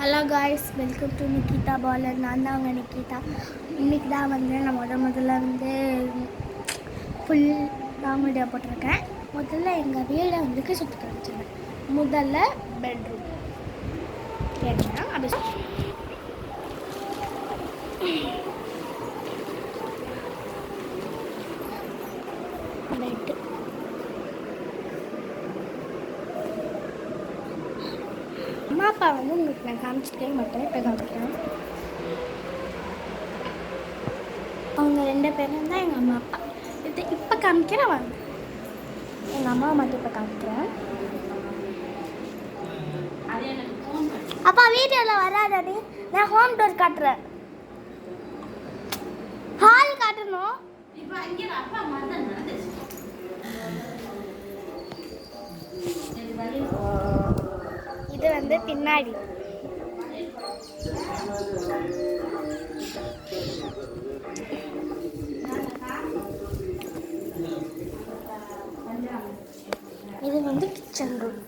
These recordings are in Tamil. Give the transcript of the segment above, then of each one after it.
Hello guys, welcome to Nikita parlour. நான் தான் அவங்க நிக்கிதா. இன்றைக்கி தான் நான் முதல்ல ஃபுல் லாங் வீடியோ போட்டிருக்கேன். முதல்ல எங்கள் வீடை சுற்றி காமிச்சிருந்தேன். முதல்ல பெட்ரூம் கேட்டேன்னா அப்படி பெட்டு, அம்மா அப்பா உங்களுக்கு நான் காமிச்சிருக்கே மாட்டேன். இப்போ காமிக்கிறேன். அவங்க 2 பேரும் தான் எங்கள் அம்மா அப்பா. இது இப்போ காமிக்கிறேன். வாங்க, எங்கள் அம்மாவை மட்டும் இப்போ காமிக்கிறேன். அப்பா வீடியோவில் வராதே, நான் ஹோம் டூர் காட்டுறேன். ஹால் காட்டணும். இது பின்னாடி இது கிச்சன் ரூம்.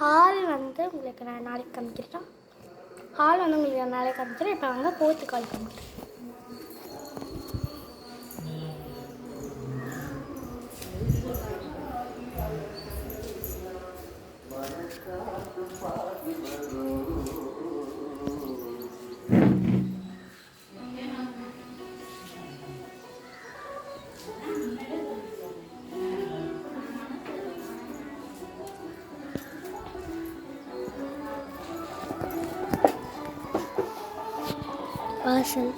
ஹால் உங்களுக்கு நான் நாளைக்கு காமிக்கிறேன். ஹால் உங்களுக்கு நான் நாளைக்கு காமிக்கிறேன். இப்போ போர்த்து கால் காமிக்கிறேன். வாசல்,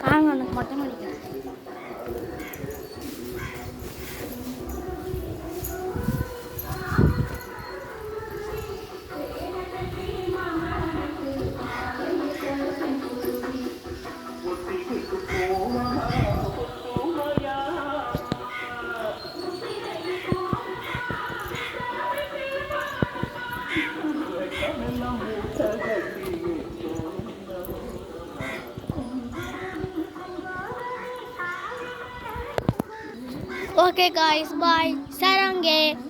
வாங்க உனக்கு மொட்டை மாடிக்கிறேன். Okay guys, bye. Sarange.